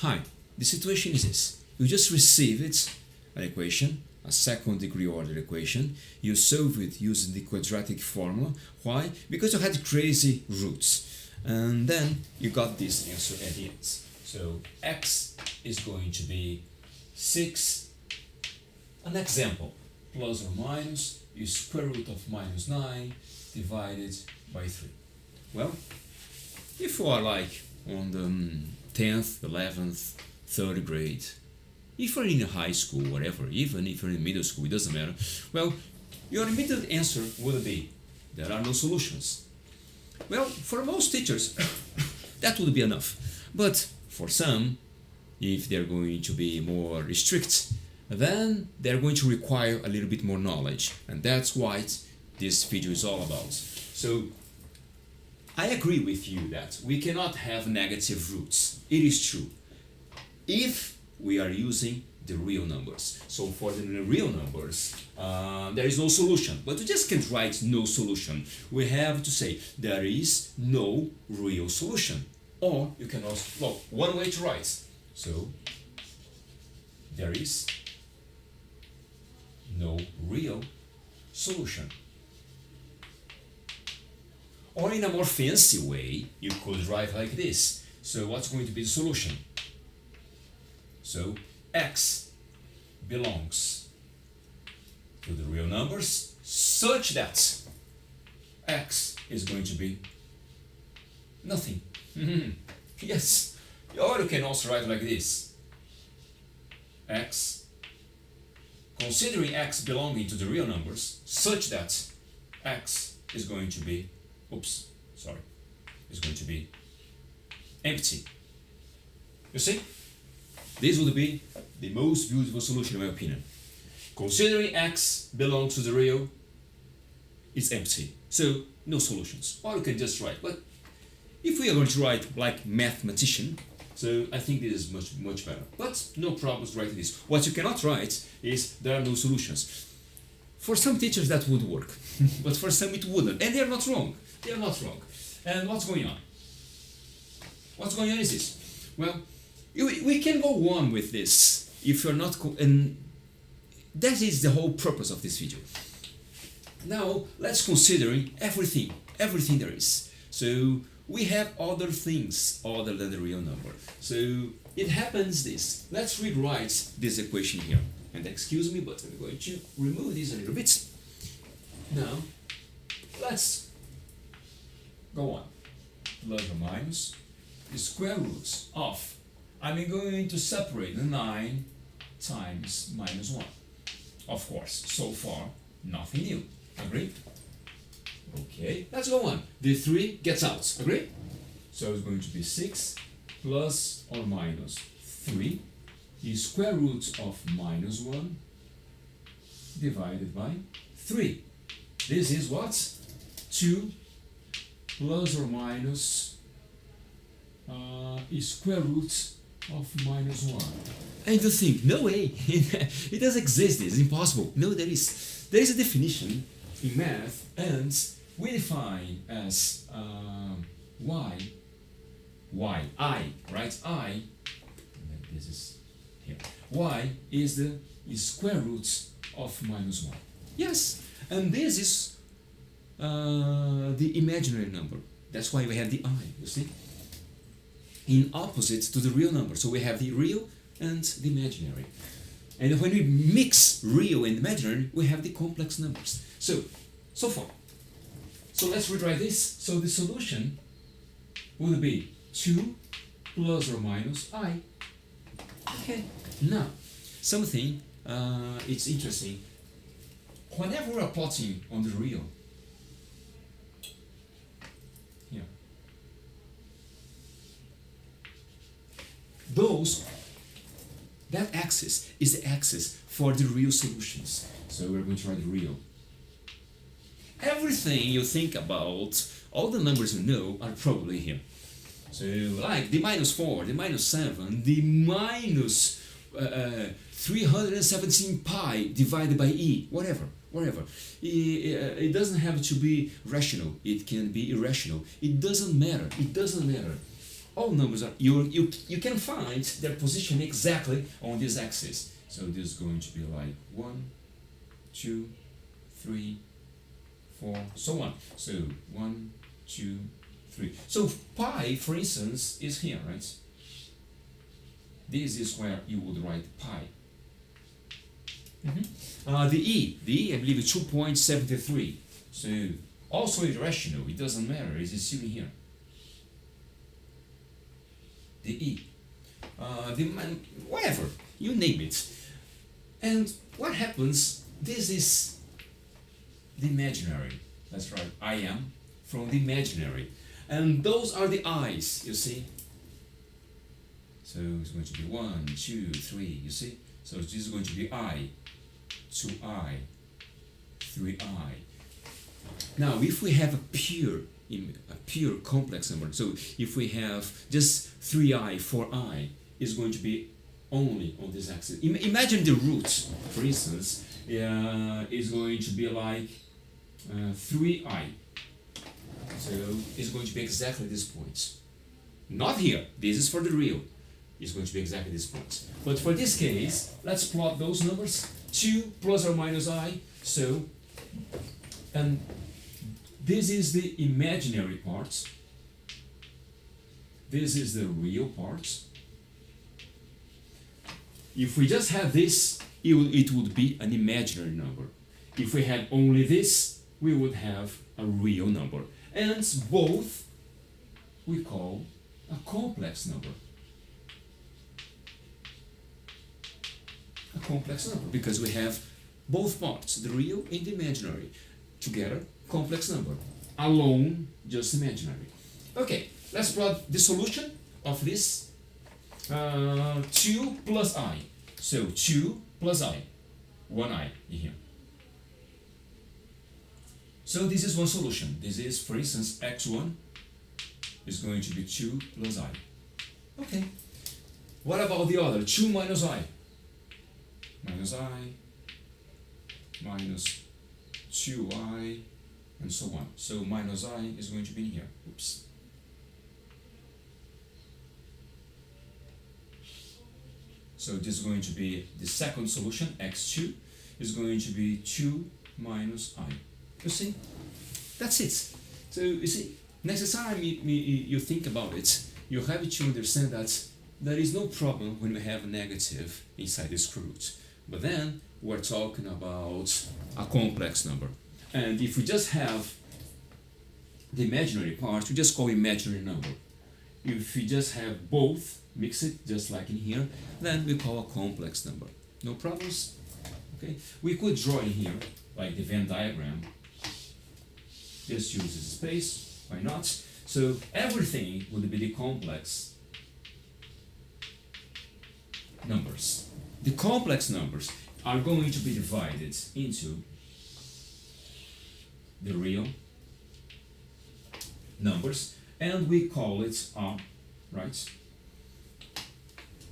Hi, the situation is this. You just received an equation, a second degree order equation. You solve it using the quadratic formula. Why? Because you had crazy roots. And then you got this answer at the end. So x is going to be 6, an example, plus or minus is square root of minus 9 divided by 3. Well, if you are like on the 10th, 11th, 3rd grade, if you're in high school, whatever, even if you're in middle school, it doesn't matter, well, your immediate answer would be, there are no solutions. Well, for most teachers, that would be enough. But for some, if they're going to be more strict, then they're going to require a little bit more knowledge. And that's what this video is all about. So, I agree with you that we cannot have negative roots. It is true. If we are using the real numbers. So for the real numbers, there is no solution. But we just can't write no solution. We have to say there is no real solution. Or you can also, well, one way to write. So there is no real solution. Or in a more fancy way, you could write like this. So what's going to be the solution? So x belongs to the real numbers such that x is going to be nothing. Yes. Or you can also write like this. X, considering x belonging to the real numbers such that x is going to be is going to be empty. You see? This would be the most beautiful solution in my opinion. Considering x belongs to the real, it's empty. So, no solutions. Or you can just write. But if we are going to write like mathematician, so I think this is much better. But no problems writing this. What you cannot write is there are no solutions. For some teachers that would work, but for some it wouldn't. And they are not wrong. They are not wrong. And what's going on? What's going on is this. Well, we can go on with this if you're not, and that is the whole purpose of this video. Now, let's consider everything there is. So, we have other things other than the real number. So, it happens this. Let's rewrite this equation here. And excuse me, but I'm going to remove this a little bit. Now, let's go on. Plus or minus the square roots of, I'm going to separate the 9 times minus 1. Of course, so far, nothing new. Agree? Okay, let's go on. The 3 gets out. Agree? So it's going to be 6 plus or minus 3 is square root of minus 1 divided by 3. This is what? 2 plus or minus is square root of minus 1. And you think, no way, it doesn't exist, it's impossible. No, there is. There is a definition in math, and we define as I, right? I, this is here. Y is the square root of minus 1. Yes, and this is the imaginary number. That's why we have the I, you see? In opposite to the real number. So we have the real and the imaginary. And when we mix real and imaginary, we have the complex numbers. So far. So let's rewrite this. So the solution would be 2 plus or minus I. Okay. Now, something it's interesting. Whenever we are plotting on the real, here, that axis is the axis for the real solutions. So we're going to write real. Everything you think about, all the numbers you know are probably here. So like the minus 4, the minus 7, the minus 317 pi divided by e, whatever. It doesn't have to be rational, it can be irrational. It doesn't matter. all numbers are, you can find their position exactly on this axis. So this is going to be like 1, 2, 3, 4, so on. So 1, 2, 3. So pi, for instance, is here, right? This is where you would write pi. The E, I believe is 2.73. So also irrational, it doesn't matter, it's still here. The E, whatever, you name it. And what happens, this is the imaginary, that's right, I am from the imaginary. And those are the I's, you see. So it's going to be 1, 2, 3, you see. So this is going to be I, 2I, 3I. Now, if we have a pure complex number, so if we have just 3I, 4I, is going to be only on this axis. Imagine the root, for instance, is going to be like 3I. So it's going to be exactly this point. Not here, this is for the real. It's going to be exactly this point. But for this case, let's plot those numbers. 2 plus or minus I. So, and this is the imaginary part. This is the real part. If we just have this, it would be an imaginary number. If we had only this, we would have a real number. And both we call a complex number. A complex number, because we have both parts, the real and the imaginary, together, complex number. Alone, just imaginary. Okay, let's plot the solution of this. 2 plus I. So 2 plus I. 1I in here. So this is one solution. This is, for instance, x1 is going to be 2 plus I. Okay. What about the other? 2 minus I. Minus I, minus 2I, and so on. So minus I is going to be in here. Oops. So this is going to be the second solution, x2 is going to be 2 minus I. You see? That's it. So you see, next time you think about it, you have to understand that there is no problem when we have a negative inside this root. But then we're talking about a complex number. And if we just have the imaginary part, we just call imaginary number. If we just have both, mix it just like in here, then we call a complex number. No problems? Okay. We could draw in here, like the Venn diagram. Just use this space, why not? So everything would be the complex numbers. The complex numbers are going to be divided into the real numbers, and we call it R, right?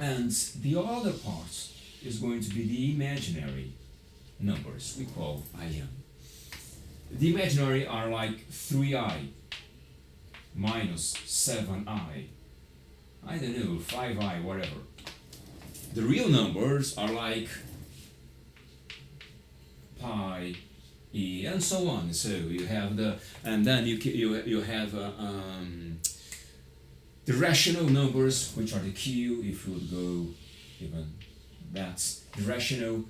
And the other part is going to be the imaginary numbers, we call IM. The imaginary are like 3I minus 7I, I don't know, 5I, whatever. The real numbers are like pi, e, and so on. So you have the, and then you have the rational numbers, which are the q. If you would go even that's the rational.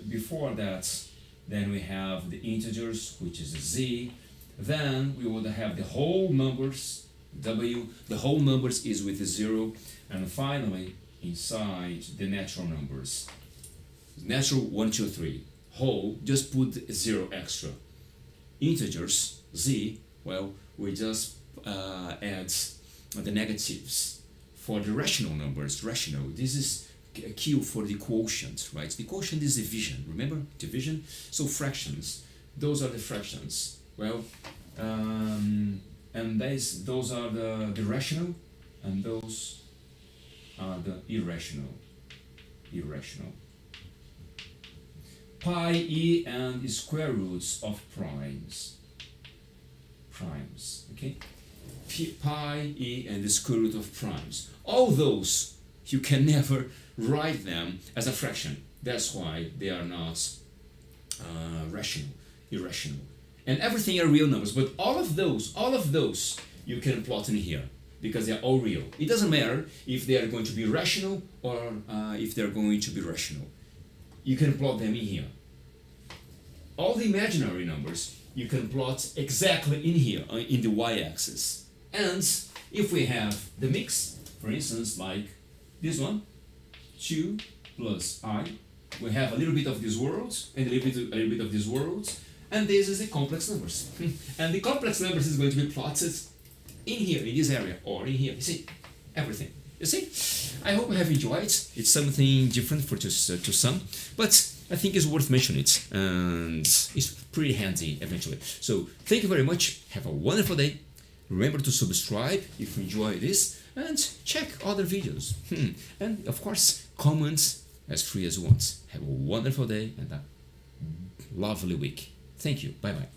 Before that, then we have the integers, which is the z. Then we would have the whole numbers, w. The whole numbers is with a 0, and finally, inside the natural numbers, natural 1, 2, 3, whole, just put 0 extra. Integers, z, well, we just add the negatives. For the rational numbers, rational, this is q for the quotient, right? The quotient is division, remember? Division. So fractions, those are the fractions. Well, and those are the rational, and those are the irrational. Pi, e, and square roots of primes. Okay? pi e and the square root of primes. All those, you can never write them as a fraction. That's why they are not irrational. And everything are real numbers, but all of those you can plot in here because they are all real. It doesn't matter if they are going to be rational or if they are going to be rational. You can plot them in here. All the imaginary numbers you can plot exactly in here, in the y-axis. And if we have the mix, for instance, like this one, 2 plus I, we have a little bit of this world and a little bit of this world, and this is the complex numbers. And the complex numbers is going to be plotted in here, in this area, or in here. You see, everything. You see? I hope you have enjoyed. It's something different for to some, but I think it's worth mentioning it, and it's pretty handy eventually. So thank you very much. Have a wonderful day. Remember to subscribe if you enjoy this, and check other videos. And of course, comment as free as you want. Have a wonderful day and a lovely week. Thank you. Bye bye.